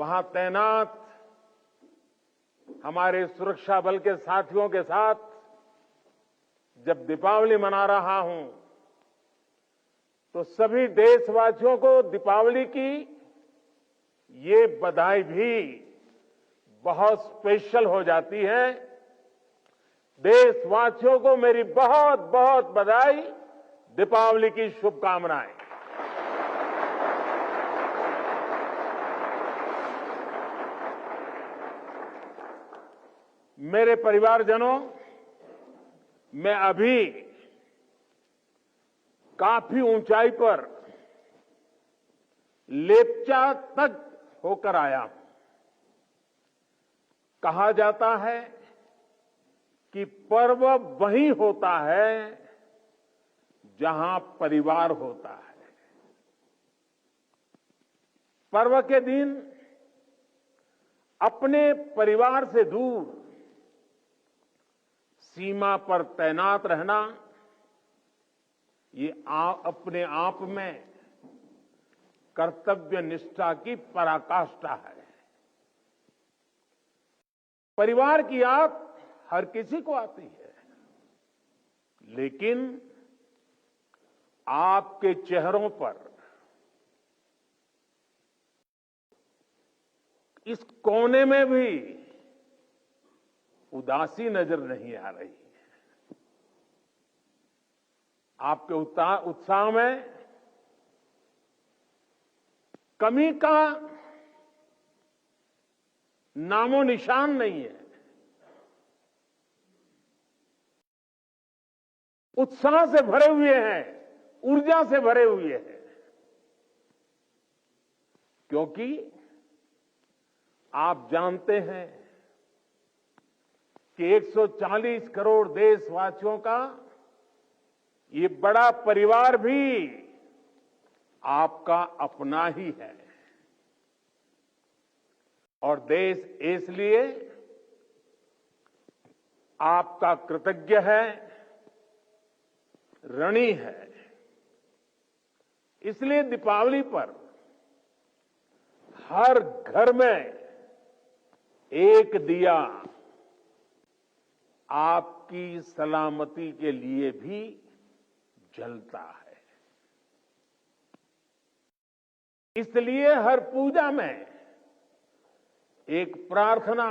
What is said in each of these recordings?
वहां तैनात हमारे सुरक्षा बल के साथियों के साथ जब दीपावली मना रहा हूं तो सभी देशवासियों को दीपावली की ये बधाई भी बहुत स्पेशल हो जाती है। देशवासियों को मेरी बहुत बहुत बधाई, दीपावली की शुभकामनाएं। मेरे परिवारजनों, मैं अभी काफी ऊंचाई पर लेप्चा तक होकर आया हूं। कहा जाता है कि पर्व वहीं होता है जहां परिवार होता है। पर्व के दिन अपने परिवार से दूर सीमा पर तैनात रहना, ये अपने आप में कर्तव्य निष्ठा की पराकाष्ठा है। परिवार की याद हर किसी को आती है, लेकिन आपके चेहरों पर इस कोने में भी उदासी नजर नहीं आ रही है। आपके उत्साह में कमी का नामो निशान नहीं है। उत्साह से भरे हुए हैं, ऊर्जा से भरे हुए हैं, क्योंकि आप जानते हैं कि 140 करोड़ देशवासियों का ये बड़ा परिवार भी आपका अपना ही है। और देश इसलिए आपका कृतज्ञ है, ऋणी है। इसलिए दीपावली पर हर घर में एक दिया आपकी सलामती के लिए भी जलता है। इसलिए हर पूजा में एक प्रार्थना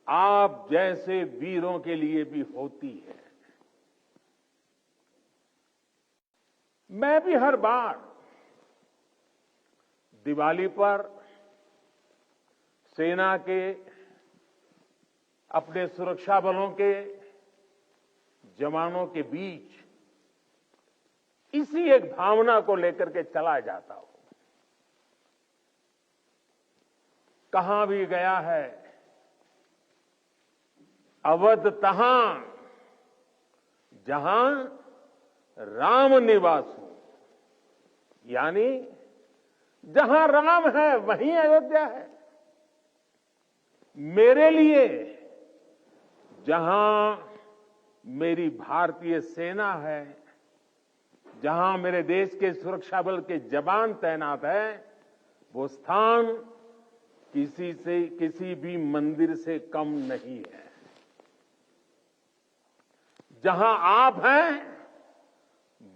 आप जैसे वीरों के लिए भी होती है। मैं भी हर बार दिवाली पर सेना के, अपने सुरक्षा बलों के जवानों के बीच इसी एक भावना को लेकर के चला जाता हूं। कहां भी गया है, अवध तहां जहां राम निवास हो, यानी जहां राम है वहीं अयोध्या है। मेरे लिए जहां मेरी भारतीय सेना है, जहां मेरे देश के सुरक्षा बल के जवान तैनात हैं, वो स्थान किसी भी मंदिर से कम नहीं है। जहां आप हैं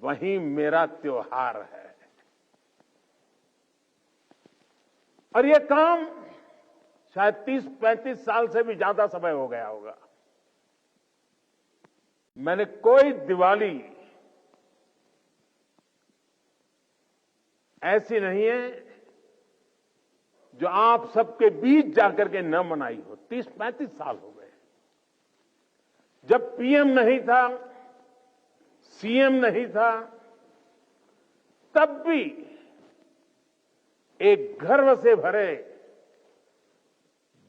वहीं मेरा त्योहार है। और ये काम शायद 30-35 साल से भी ज्यादा समय हो गया होगा। मैंने कोई दिवाली ऐसी नहीं है जो आप सबके बीच जाकर के न मनाई हो। 30-35 साल हो गए। जब पीएम नहीं था, सीएम नहीं था, तब भी एक गर्व से भरे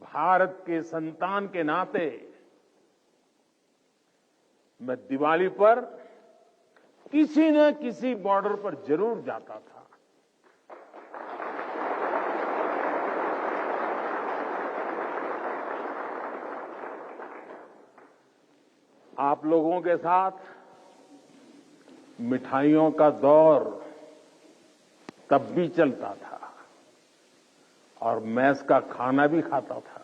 भारत के संतान के नाते मैं दिवाली पर किसी न किसी बॉर्डर पर जरूर जाता था। आप लोगों के साथ मिठाइयों का दौर तब भी चलता था। और मैस का खाना भी खाता था।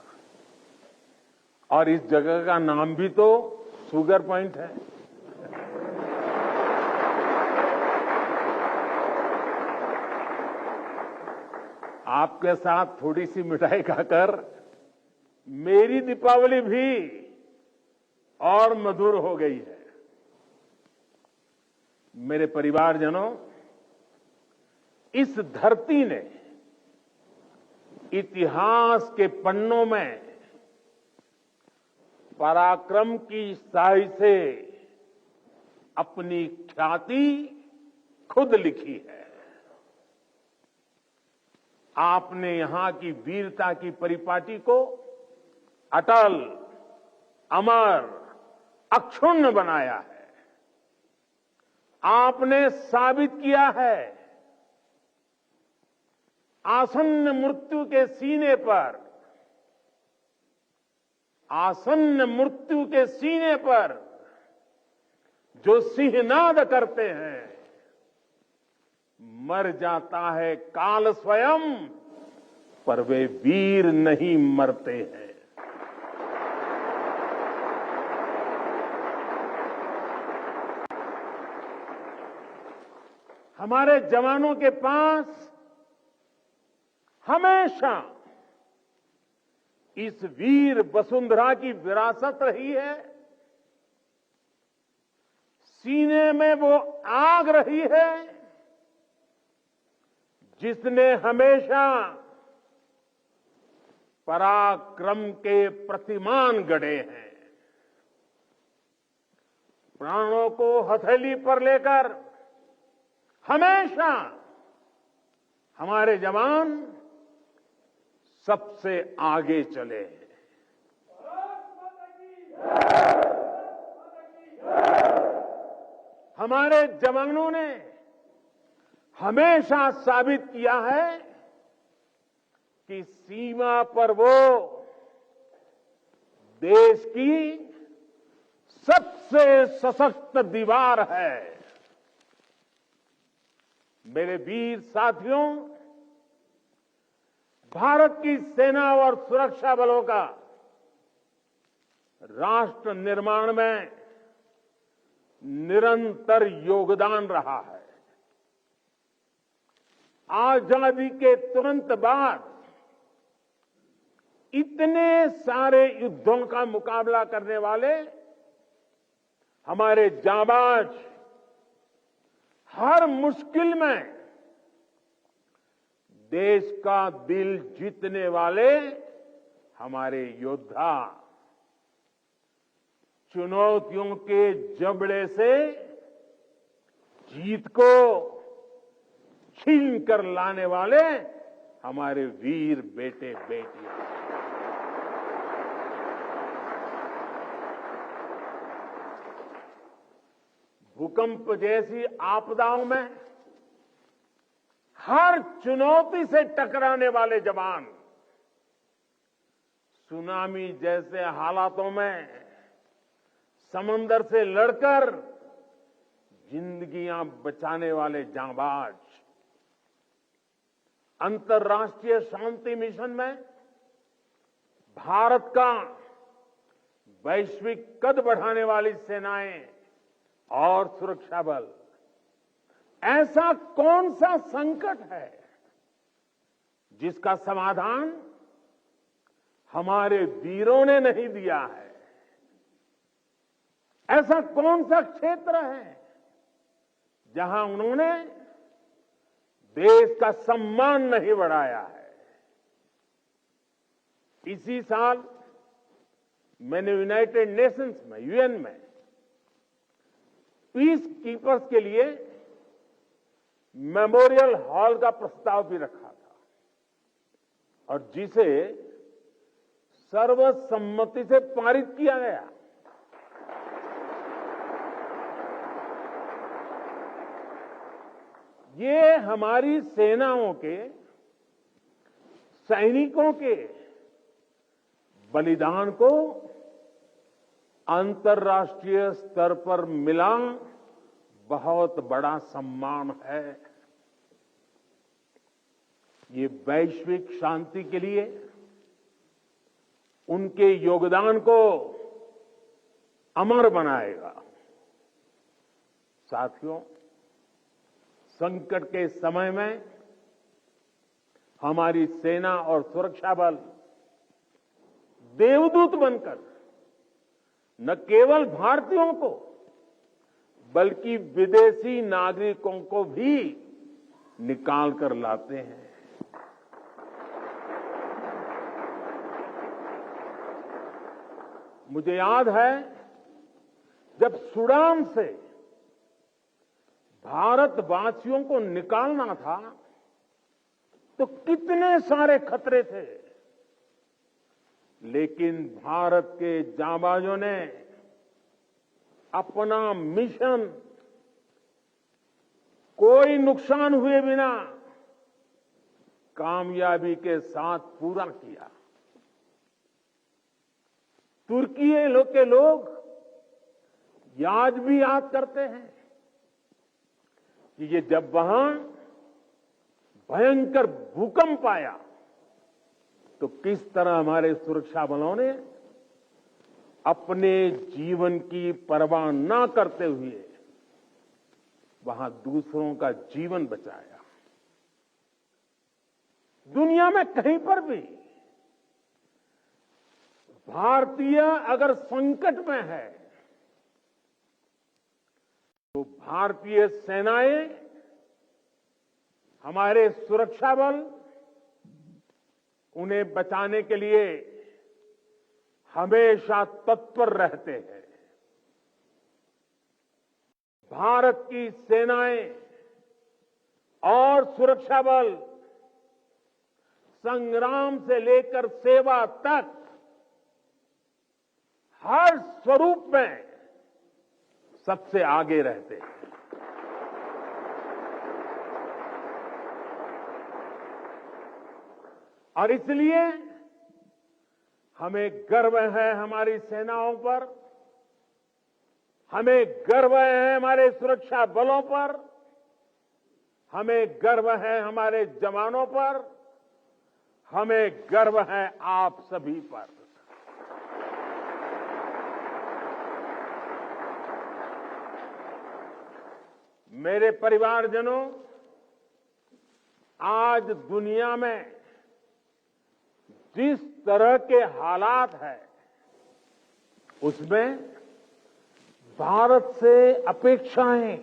और इस जगह का नाम भी तो शुगर पॉइंट है। आपके साथ थोड़ी सी मिठाई खाकर मेरी दीपावली भी और मधुर हो गई है। मेरे परिवारजनों, इस धरती ने इतिहास के पन्नों में पराक्रम की स्याही से अपनी ख्याति खुद लिखी है। आपने यहां की वीरता की परिपाटी को अटल, अमर, अक्षुण्ण बनाया है। आपने साबित किया है आसन्न मृत्यु के सीने पर, आसन्न मृत्यु के सीने पर जो सिंहनाद करते हैं, मर जाता है काल स्वयं, पर वे वीर नहीं मरते हैं। हमारे जवानों के पास हमेशा इस वीर वसुंधरा की विरासत रही है। सीने में वो आग रही है जिसने हमेशा पराक्रम के प्रतिमान गढ़े हैं। प्राणों को हथेली पर लेकर हमेशा हमारे जवान सबसे आगे चले हैं। हमारे जवानों ने हमेशा साबित किया है कि सीमा पर वो देश की सबसे सशक्त दीवार है। मेरे वीर साथियों, भारत की सेना और सुरक्षा बलों का राष्ट्र निर्माण में निरंतर योगदान रहा है। आजादी के तुरंत बाद इतने सारे युद्धों का मुकाबला करने वाले हमारे जांबाज, हर मुश्किल में देश का दिल जीतने वाले हमारे योद्धा, चुनौतियों के जबड़े से जीत को छीन कर लाने वाले हमारे वीर बेटे बेटियां। भूकंप जैसी आपदाओं में हर चुनौती से टकराने वाले जवान, सुनामी जैसे हालातों में समंदर से लड़कर जिंदगियां बचाने वाले जांबाज, अंतर्राष्ट्रीय शांति मिशन में भारत का वैश्विक कद बढ़ाने वाली सेनाएं और सुरक्षा बल, ऐसा कौन सा संकट है जिसका समाधान हमारे वीरों ने नहीं दिया है? ऐसा कौन सा क्षेत्र है जहां उन्होंने देश का सम्मान नहीं बढ़ाया है? इसी साल मैंने यूनाइटेड नेशंस में, यूएन में पीस कीपर्स के लिए मेमोरियल हॉल का प्रस्ताव भी रखा था और जिसे सर्वसम्मति से पारित किया गया। ये हमारी सेनाओं के, सैनिकों के बलिदान को अंतर्राष्ट्रीय स्तर पर मिला बहुत बड़ा सम्मान है। ये वैश्विक शांति के लिए उनके योगदान को अमर बनाएगा। साथियों, संकट के समय में हमारी सेना और सुरक्षा बल देवदूत बनकर न केवल भारतीयों को बल्कि विदेशी नागरिकों को भी निकाल कर लाते हैं। मुझे याद है जब सूडान से भारतवासियों को निकालना था तो कितने सारे खतरे थे, लेकिन भारत के जांबाजों ने अपना मिशन कोई नुकसान हुए बिना कामयाबी के साथ पूरा किया। तुर्की के लोग आज भी याद करते हैं कि ये जब वहां भयंकर भूकंप आया तो किस तरह हमारे सुरक्षा बलों ने अपने जीवन की परवाह न करते हुए वहां दूसरों का जीवन बचाया। दुनिया में कहीं पर भी भारतीय अगर संकट में है तो भारतीय सेनाएं, हमारे सुरक्षा बल उन्हें बचाने के लिए हमेशा तत्पर रहते हैं। भारत की सेनाएं और सुरक्षा बल संग्राम से लेकर सेवा तक हर स्वरूप में सबसे आगे रहते हैं। और इसलिए हमें गर्व है हमारी सेनाओं पर, हमें गर्व है हमारे सुरक्षा बलों पर, हमें गर्व है हमारे जवानों पर, हमें गर्व है आप सभी पर। मेरे परिवारजनों, आज दुनिया में जिस तरह के हालात हैं उसमें भारत से अपेक्षाएं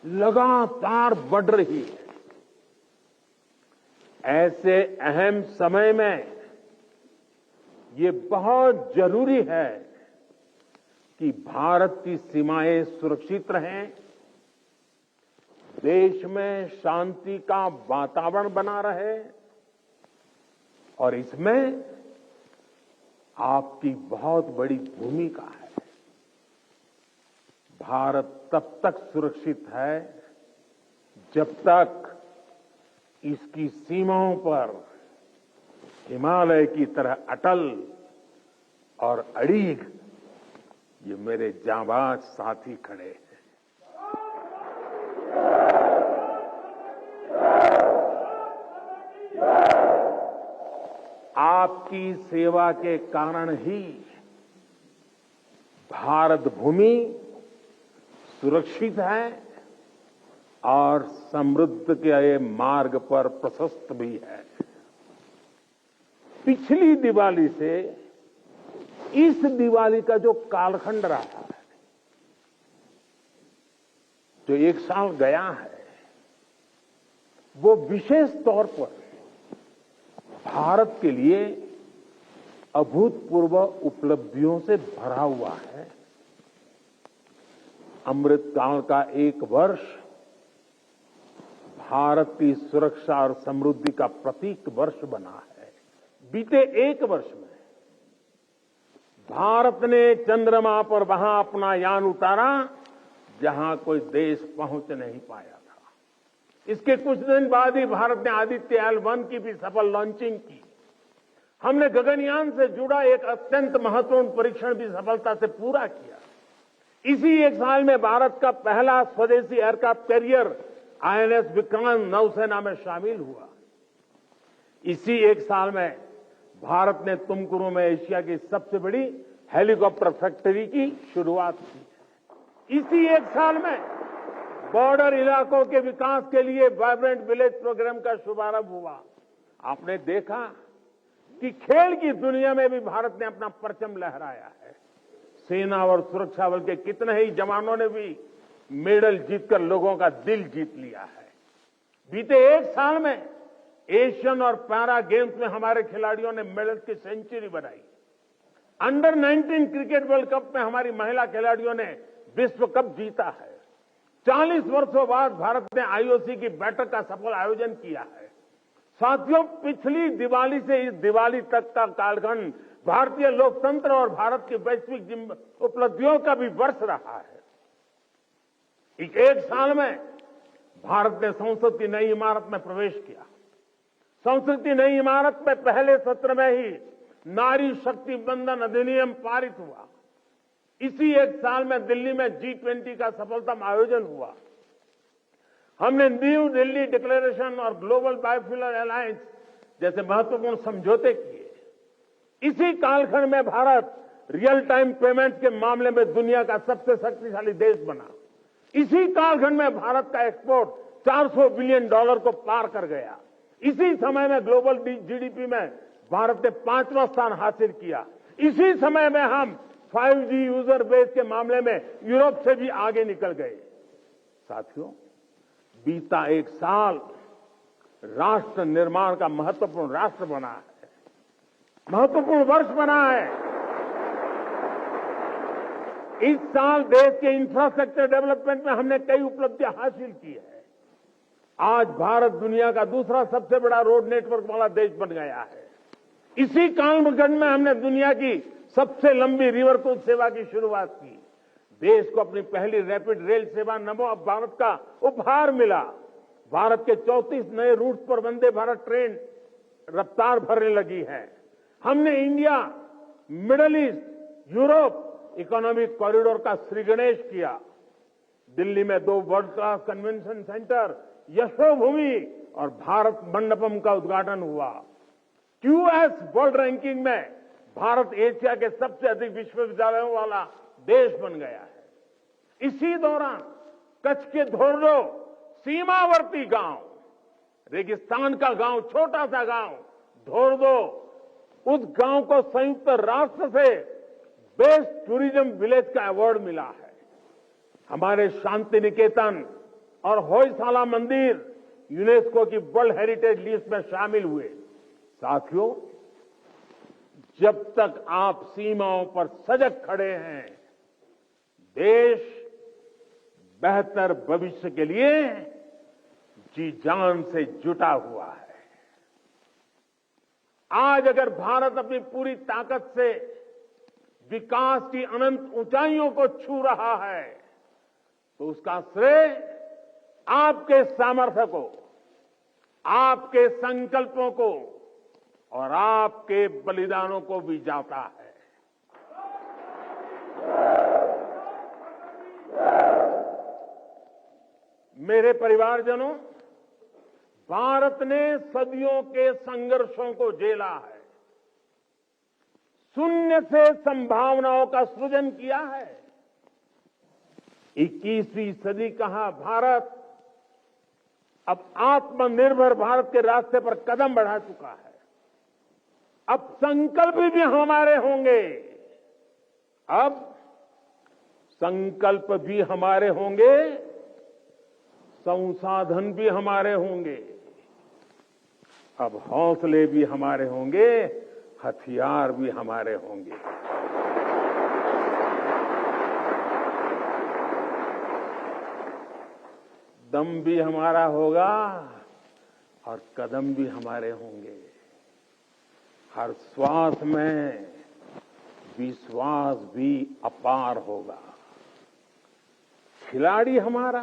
लगातार बढ़ रही है। ऐसे अहम समय में ये बहुत जरूरी है कि भारत की सीमाएं सुरक्षित रहें, देश में शांति का वातावरण बना रहे, और इसमें आपकी बहुत बड़ी भूमिका है। भारत तब तक सुरक्षित है जब तक इसकी सीमाओं पर हिमालय की तरह अटल और अड़ीग ये मेरे जांबाज साथी खड़े हैं। आपकी सेवा के कारण ही भारत भूमि सुरक्षित है और समृद्ध के मार्ग पर प्रशस्त भी है। पिछली दिवाली से इस दिवाली का जो कालखंड रहा है, जो एक साल गया है, वो विशेष तौर पर भारत के लिए अभूतपूर्व उपलब्धियों से भरा हुआ है। अमृतकाल का एक वर्ष भारत की सुरक्षा और समृद्धि का प्रतीक वर्ष बना है। बीते एक वर्ष में भारत ने चंद्रमा पर वहां अपना यान उतारा जहां कोई देश पहुंच नहीं पाया था। इसके कुछ दिन बाद ही भारत ने आदित्य L1 की भी सफल लॉन्चिंग की। हमने गगनयान से जुड़ा एक अत्यंत महत्वपूर्ण परीक्षण भी सफलता से पूरा किया। इसी एक साल में भारत का पहला स्वदेशी एयरक्राफ्ट कैरियर INS विक्रांत नौसेना में शामिल हुआ। इसी एक साल में भारत ने तुमकुरू में एशिया की सबसे बड़ी हेलीकॉप्टर फैक्ट्री की शुरुआत की। इसी एक साल में बॉर्डर इलाकों के विकास के लिए वाइब्रेंट विलेज प्रोग्राम का शुभारंभ हुआ। आपने देखा कि खेल की दुनिया में भी भारत ने अपना परचम लहराया है। सेना और सुरक्षा बल के कितने ही जवानों ने भी मेडल जीतकर लोगों का दिल जीत लिया है। बीते एक साल में एशियन और पैरा गेम्स में हमारे खिलाड़ियों ने मेडल की सेंचुरी बनाई। अंडर 19 क्रिकेट वर्ल्ड कप में हमारी महिला खिलाड़ियों ने विश्व कप जीता है। 40 वर्षों बाद भारत ने आईओसी की बैठक का सफल आयोजन किया है। साथियों, पिछली दिवाली से इस दिवाली तक का कालखंड भारतीय लोकतंत्र और भारत की वैश्विक उपलब्धियों का भी वर्ष रहा है। एक साल में भारत ने संसद की नई इमारत में प्रवेश किया। संसद की नई इमारत में पहले सत्र में ही नारी शक्ति वंदन अधिनियम पारित हुआ। इसी एक साल में दिल्ली में G20 का सफलतम आयोजन हुआ। हमने न्यू दिल्ली डिक्लेरेशन और ग्लोबल बायोफ्यूल अलायंस जैसे महत्वपूर्ण समझौते किए। इसी कालखंड में भारत रियल टाइम पेमेंट्स के मामले में दुनिया का सबसे शक्तिशाली देश बना। इसी कालखंड में भारत का एक्सपोर्ट $400 बिलियन को पार कर गया। इसी समय में ग्लोबल जीडीपी में भारत ने 5वां स्थान हासिल किया। इसी समय में हम 5G यूजर बेस के मामले में यूरोप से भी आगे निकल गए। साथियों, बीता एक साल राष्ट्र निर्माण का महत्वपूर्ण राष्ट्र बना है, महत्वपूर्ण वर्ष बना है। इस साल देश के इंफ्रास्ट्रक्चर डेवलपमेंट में हमने कई उपलब्धियां हासिल की है। आज भारत दुनिया का दूसरा सबसे बड़ा रोड नेटवर्क वाला देश बन गया है। इसी कालखंड में हमने दुनिया की सबसे लंबी रिवर क्रूज सेवा की शुरुआत की। देश को अपनी पहली रैपिड रेल सेवा नमो भारत का उपहार मिला। भारत के 34 नए रूट पर वंदे भारत ट्रेन रफ्तार भरने लगी है। हमने India, middle east, Europe economic corridor का श्रीगणेश किया। दिल्ली में 2 world class convention centre, Yashobhoomi और भारत मंडपम का उद्घाटन हुआ। QS वर्ल्ड रैंकिंग में भारत एशिया के सबसे अधिक विश्वविद्यालयों वाला देश बन गया है। इसी दौरान कच्छ के धोर्डो सीमावर्ती गांव, रेगिस्तान का गांव, छोटा सा गांव धोर्डो, उस गांव को संयुक्त राष्ट्र से बेस्ट टूरिज्म विलेज का अवार्ड मिला है। हमारे शांति निकेतन और होयसाला मंदिर यूनेस्को की वर्ल्ड हेरिटेज लिस्ट में शामिल हुए। साथियों, जब तक आप सीमाओं पर सजग खड़े हैं, देश बेहतर भविष्य के लिए जी जान से जुटा हुआ है। आज अगर भारत अपनी पूरी ताकत से विकास की अनंत ऊंचाइयों को छू रहा है, तो उसका श्रेय आपके सामर्थ्य को, आपके संकल्पों को और आपके बलिदानों को भी जाता है। मेरे परिवारजनों, भारत ने सदियों के संघर्षों को झेला है, शून्य से संभावनाओं का सृजन किया है। 21वीं सदी का भारत अब आत्मनिर्भर भारत के रास्ते पर कदम बढ़ा चुका है। अब संकल्प भी हमारे होंगे, अब संकल्प भी हमारे होंगे, संसाधन भी हमारे होंगे, अब हौसले भी हमारे होंगे, हथियार भी हमारे होंगे। दम भी हमारा होगा और कदम भी हमारे होंगे। हर श्वास में विश्वास भी अपार होगा। खिलाड़ी हमारा,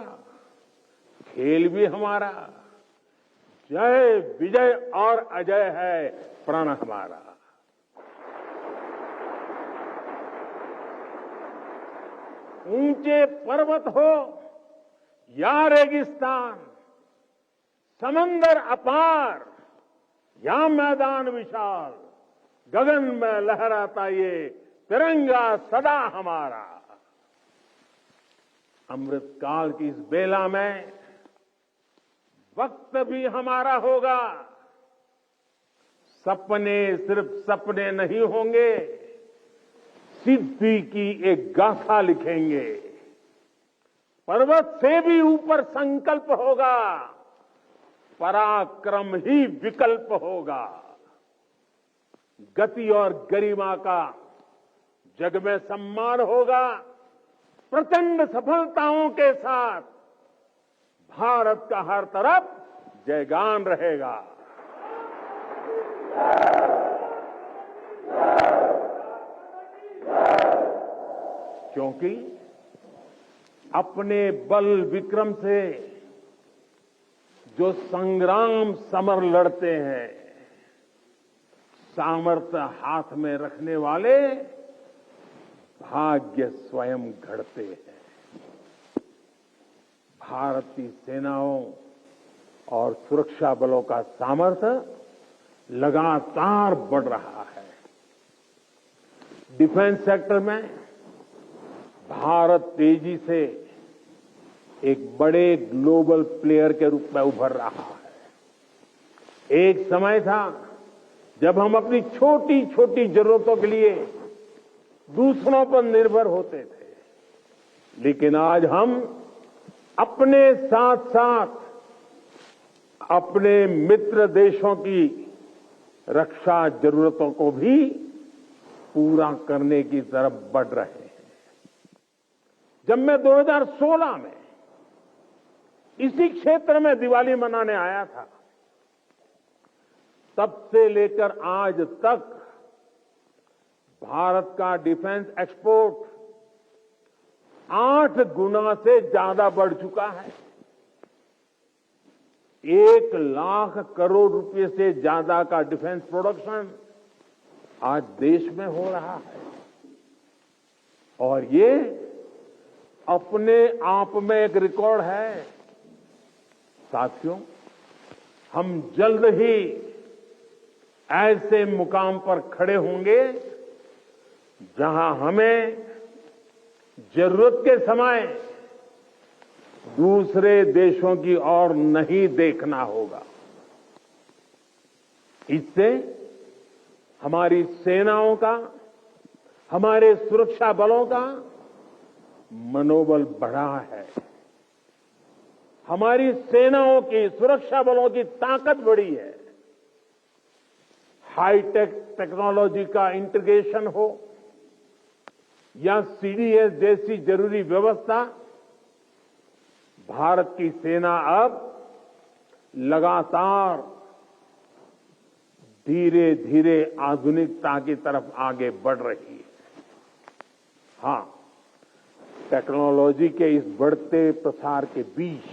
खेल भी हमारा, जय विजय और अजय है प्रण हमारा। ऊंचे पर्वत हो या रेगिस्तान, समंदर अपार, या मैदान विशाल, गगन में लहराता ये तिरंगा सदा हमारा। अमृतकाल की इस बेला में वक्त भी हमारा होगा। सपने सिर्फ सपने नहीं होंगे, सिद्धि की एक गाथा लिखेंगे। पर्वत से भी ऊपर संकल्प होगा, पराक्रम ही विकल्प होगा। गति और गरिमा का जग में सम्मान होगा। प्रचंड सफलताओं के साथ भारत का हर तरफ जयगान रहेगा। क्योंकि अपने बल विक्रम से जो संग्राम समर लड़ते हैं, सामर्थ्य हाथ में रखने वाले भाग्य स्वयं घड़ते हैं। भारत की सेनाओं और सुरक्षा बलों का सामर्थ्य लगातार बढ़ रहा है। डिफेंस सेक्टर में भारत तेजी से एक बड़े ग्लोबल प्लेयर के रूप में उभर रहा है। एक समय था जब हम अपनी छोटी छोटी जरूरतों के लिए दूसरों पर निर्भर होते थे, लेकिन आज हम अपने साथ साथ अपने मित्र देशों की रक्षा जरूरतों को भी पूरा करने की तरफ बढ़ रहे हैं। जब मैं 2016 में इसी क्षेत्र में दिवाली मनाने आया था, तब से लेकर आज तक भारत का डिफेंस एक्सपोर्ट 8 गुना से ज्यादा बढ़ चुका है। 1 लाख करोड़ रुपए से ज्यादा का डिफेंस प्रोडक्शन आज देश में हो रहा है। और ये अपने आप में एक रिकॉर्ड है। साथियों, हम जल्द ही ऐसे मुकाम पर खड़े होंगे जहां हमें जरूरत के समय दूसरे देशों की ओर नहीं देखना होगा। इससे हमारी सेनाओं का, हमारे सुरक्षा बलों का मनोबल बढ़ा है। हमारी सेनाओं की, सुरक्षा बलों की ताकत बढ़ी है। हाईटेक टेक्नोलॉजी का इंटीग्रेशन हो या सीडीएस जैसी जरूरी व्यवस्था, भारत की सेना अब लगातार धीरे धीरे आधुनिकता की तरफ आगे बढ़ रही है। हां, टेक्नोलॉजी के इस बढ़ते प्रसार के बीच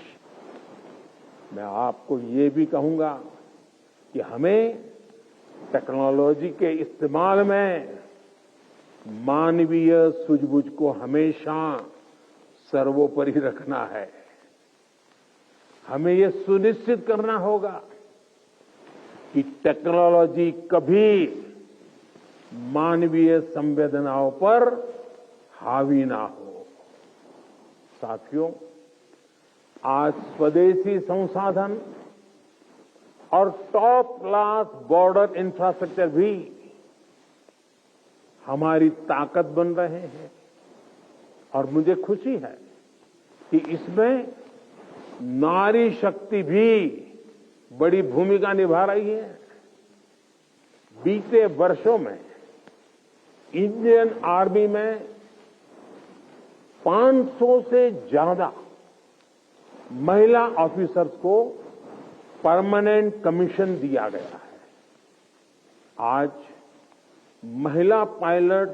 मैं आपको ये भी कहूंगा कि हमें टेक्नोलॉजी के इस्तेमाल में मानवीय सूझबूझ को हमेशा सर्वोपरि रखना है। हमें यह सुनिश्चित करना होगा कि टेक्नोलॉजी कभी मानवीय संवेदनाओं पर हावी ना हो। साथियों, आज स्वदेशी संसाधन और टॉप क्लास बॉर्डर इंफ्रास्ट्रक्चर भी हमारी ताकत बन रहे हैं। और मुझे खुशी है कि इसमें नारी शक्ति भी बड़ी भूमिका निभा रही है। बीते वर्षों में इंडियन आर्मी में 500 से ज्यादा महिला ऑफिसर्स को परमानेंट कमीशन दिया गया है। आज महिला पायलट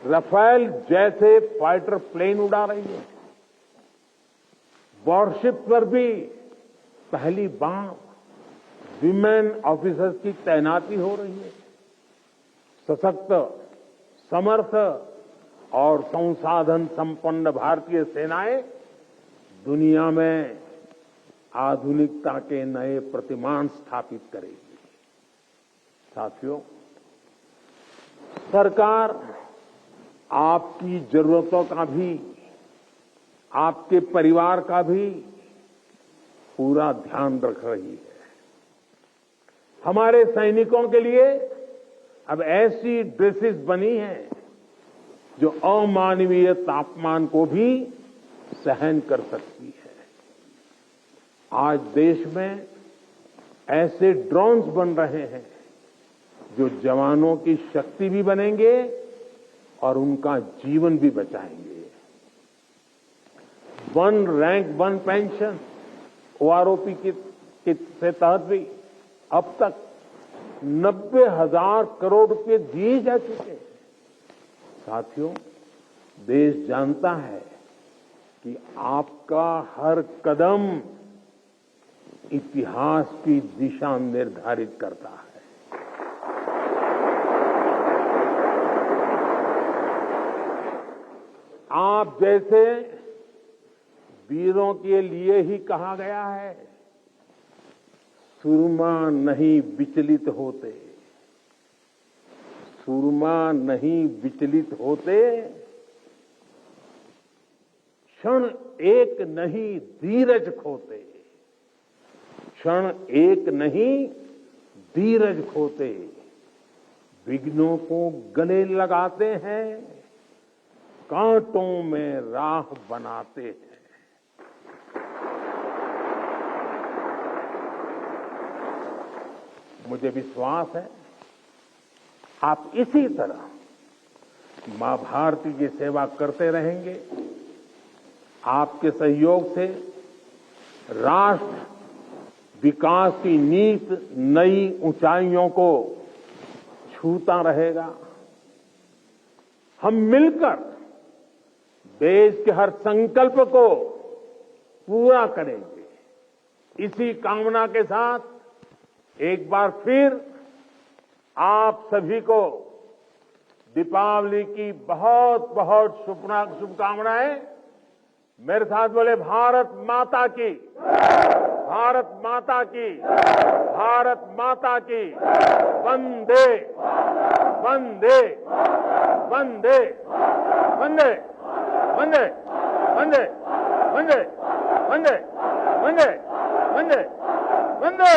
राफेल जैसे फाइटर प्लेन उड़ा रही है। वॉरशिप पर भी पहली बार विमेन ऑफिसर्स की तैनाती हो रही है। सशक्त, समर्थ और संसाधन संपन्न भारतीय सेनाएं दुनिया में आधुनिकता के नए प्रतिमान स्थापित करेगी। साथियों, सरकार आपकी जरूरतों का भी, आपके परिवार का भी पूरा ध्यान रख रही है। हमारे सैनिकों के लिए अब ऐसी ड्रेसेस बनी हैं जो अमानवीय तापमान को भी सहन कर सकती है। आज देश में ऐसे ड्रोन्स बन रहे हैं जो जवानों की शक्ति भी बनेंगे और उनका जीवन भी बचाएंगे। One rank one pension OROP के तहत भी अब तक 90,000 करोड़ रुपए दिए जा चुके हैं। साथियों, देश जानता है कि आपका हर कदम इतिहास की दिशा निर्धारित करता है। आप जैसे वीरों के लिए ही कहा गया है, सुरमा नहीं विचलित होते, सुरमा नहीं विचलित होते, क्षण एक नहीं धीरज खोते, क्षण एक नहीं धीरज खोते, विघ्नों को गले लगाते हैं, कांटों में राह बनाते हैं। मुझे विश्वास है आप इसी तरह मां भारती की सेवा करते रहेंगे। आपके सहयोग से राष्ट्र विकास की नीत नई ऊंचाइयों को छूता रहेगा। हम मिलकर देश के हर संकल्प को पूरा करेंगे। इसी कामना के साथ एक बार फिर आप सभी को दीपावली की बहुत बहुत शुभकामनाएं। मेरे साथ बोले भारत माता की, भारत माता की, भारत माता की, वंदे वंदे वंदे वंदे वंदे वंदे वंदे वंदे वंदे वंदे वंदे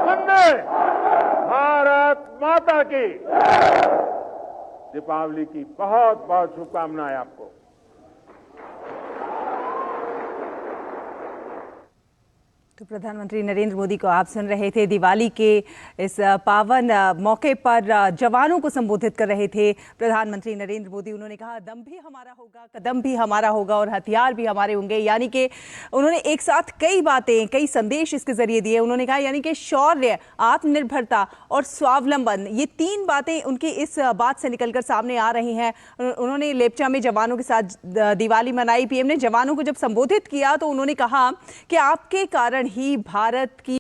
वंदे भारत माता की। दीपावली की बहुत बहुत शुभकामनाएं आपको। तो प्रधानमंत्री नरेंद्र मोदी को आप सुन रहे थे। दिवाली के इस पावन मौके पर जवानों को संबोधित कर रहे थे प्रधानमंत्री नरेंद्र मोदी। उन्होंने कहा दम भी हमारा होगा, कदम भी हमारा होगा और हथियार भी हमारे होंगे। यानी कि उन्होंने एक साथ कई बातें, कई संदेश इसके जरिए दिए। उन्होंने कहा यानी कि शौर्य, आत्मनिर्भरता और स्वावलंबन, ये तीन बातें उनकी इस बात से निकलकर सामने आ रही हैं। उन्होंने लेपचा में जवानों के साथ दिवाली मनाई। पीएम ने जवानों को जब संबोधित किया तो उन्होंने कहा कि आपके कारण ही भारत की